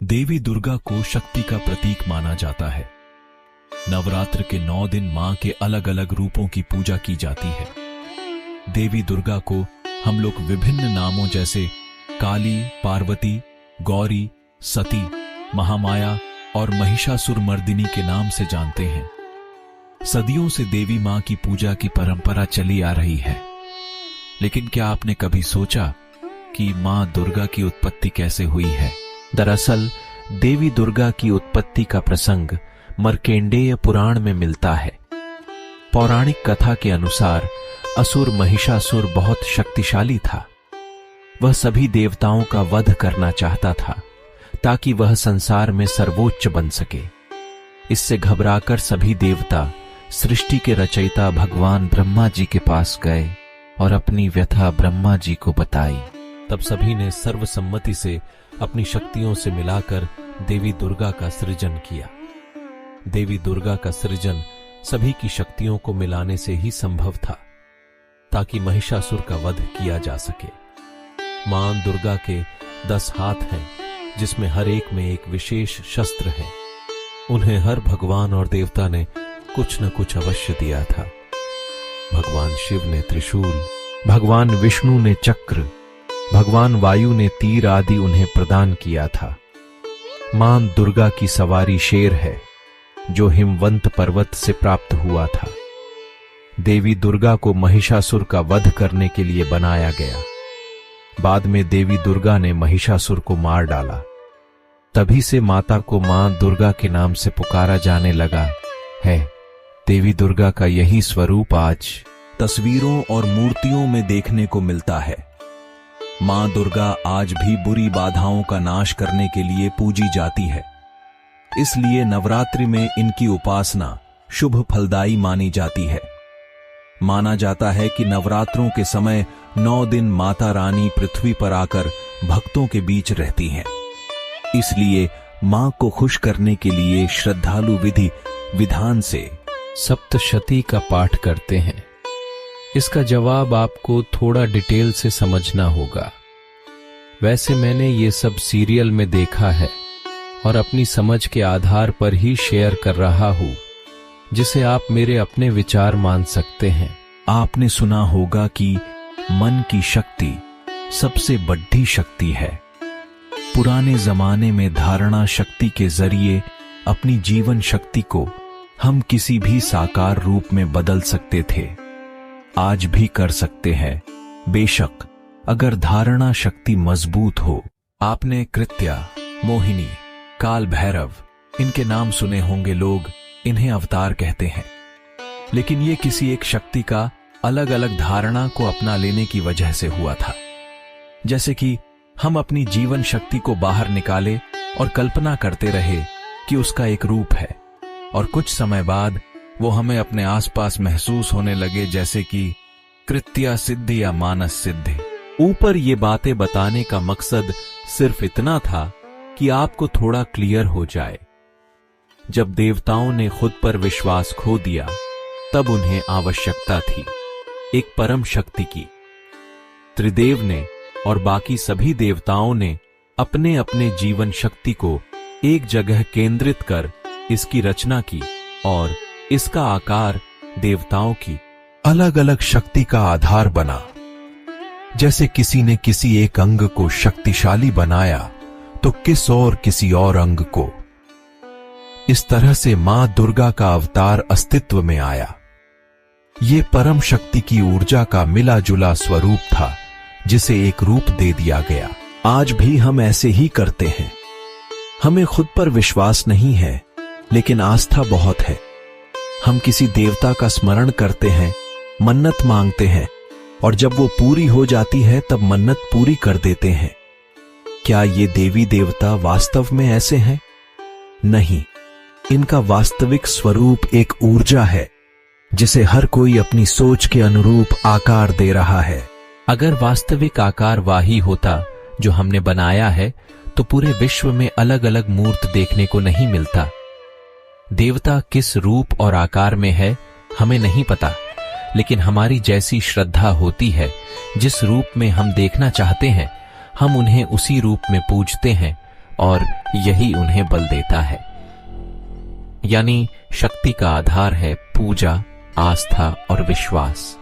देवी दुर्गा को शक्ति का प्रतीक माना जाता है। नवरात्र के 9 दिन मां के अलग अलग रूपों की पूजा की जाती है। देवी दुर्गा को हम लोग विभिन्न नामों जैसे काली, पार्वती, गौरी, सती, महामाया और महिषासुरमर्दिनी के नाम से जानते हैं। सदियों से देवी मां की पूजा की परंपरा चली आ रही है। लेकिन क्या आपने कभी सोचा कि मां दुर्गा की उत्पत्ति कैसे हुई है? दरअसल देवी दुर्गा की उत्पत्ति का प्रसंग मार्कंडेय पुराण में मिलता है। पौराणिक कथा के अनुसार असुर महिषासुर बहुत शक्तिशाली था। वह सभी देवताओं का वध करना चाहता था ताकि वह संसार में सर्वोच्च बन सके। इससे घबराकर सभी देवता सृष्टि के रचयिता भगवान ब्रह्मा जी के पास गए और अपनी व्यथा ब्रह्मा जी को बताई। तब सभी ने सर्वसम्मति से अपनी शक्तियों से मिलाकर देवी दुर्गा का सृजन किया। देवी दुर्गा का सृजन सभी की शक्तियों को मिलाने से ही संभव था ताकि महिषासुर का वध किया जा सके। मां दुर्गा के 10 हाथ हैं, जिसमें हर एक में एक विशेष शस्त्र है। उन्हें हर भगवान और देवता ने कुछ न कुछ अवश्य दिया था। भगवान शिव ने त्रिशूल, भगवान विष्णु ने चक्र, भगवान वायु ने तीर आदि उन्हें प्रदान किया था। मां दुर्गा की सवारी शेर है, जो हिमवंत पर्वत से प्राप्त हुआ था। देवी दुर्गा को महिषासुर का वध करने के लिए बनाया गया। बाद में देवी दुर्गा ने महिषासुर को मार डाला। तभी से माता को मां दुर्गा के नाम से पुकारा जाने लगा है। देवी दुर्गा का यही स्वरूप आज तस्वीरों और मूर्तियों में देखने को मिलता है। मां दुर्गा आज भी बुरी बाधाओं का नाश करने के लिए पूजी जाती है। इसलिए नवरात्रि में इनकी उपासना शुभ फलदायी मानी जाती है। माना जाता है कि नवरात्रों के समय 9 दिन माता रानी पृथ्वी पर आकर भक्तों के बीच रहती हैं। इसलिए मां को खुश करने के लिए श्रद्धालु विधि विधान से सप्तशती का पाठ करते हैं। इसका जवाब आपको थोड़ा डिटेल से समझना होगा। वैसे मैंने ये सब सीरियल में देखा है और अपनी समझ के आधार पर ही शेयर कर रहा हूं, जिसे आप मेरे अपने विचार मान सकते हैं। आपने सुना होगा कि मन की शक्ति सबसे बड़ी शक्ति है। पुराने जमाने में धारणा शक्ति के जरिए अपनी जीवन शक्ति को हम किसी भी साकार रूप में बदल सकते थे। आज भी कर सकते हैं, बेशक अगर धारणा शक्ति मजबूत हो। आपने कृत्या, मोहिनी, काल भैरव इनके नाम सुने होंगे। लोग इन्हें अवतार कहते हैं। लेकिन ये किसी एक शक्ति का अलग अलग धारणा को अपना लेने की वजह से हुआ था। जैसे कि हम अपनी जीवन शक्ति को बाहर निकाले और कल्पना करते रहे कि उसका एक रूप है, और कुछ समय बाद वो हमें अपने आसपास महसूस होने लगे, जैसे कि कृत्या सिद्धि या मानस सिद्धि। ऊपर ये बातें बताने का मकसद सिर्फ इतना था कि आपको थोड़ा क्लियर हो जाए। जब देवताओं ने खुद पर विश्वास खो दिया, तब उन्हें आवश्यकता थी एक परम शक्ति की। त्रिदेव ने और बाकी सभी देवताओं ने अपने अपने जीवन शक्ति को एक जगह केंद्रित कर इसकी रचना की, और इसका आकार देवताओं की अलग अलग शक्ति का आधार बना। जैसे किसी ने किसी एक अंग को शक्तिशाली बनाया तो किसी और अंग को। इस तरह से मां दुर्गा का अवतार अस्तित्व में आया। ये परम शक्ति की ऊर्जा का मिला जुला स्वरूप था, जिसे एक रूप दे दिया गया। आज भी हम ऐसे ही करते हैं। हमें खुद पर विश्वास नहीं है, लेकिन आस्था बहुत है। हम किसी देवता का स्मरण करते हैं, मन्नत मांगते हैं, और जब वो पूरी हो जाती है तब मन्नत पूरी कर देते हैं। क्या ये देवी देवता वास्तव में ऐसे हैं? नहीं, इनका वास्तविक स्वरूप एक ऊर्जा है, जिसे हर कोई अपनी सोच के अनुरूप आकार दे रहा है। अगर वास्तविक आकार वही होता जो हमने बनाया है, तो पूरे विश्व में अलग अलग मूर्त देखने को नहीं मिलता। देवता किस रूप और आकार में है हमें नहीं पता, लेकिन हमारी जैसी श्रद्धा होती है, जिस रूप में हम देखना चाहते हैं, हम उन्हें उसी रूप में पूजते हैं, और यही उन्हें बल देता है। यानी शक्ति का आधार है पूजा, आस्था और विश्वास।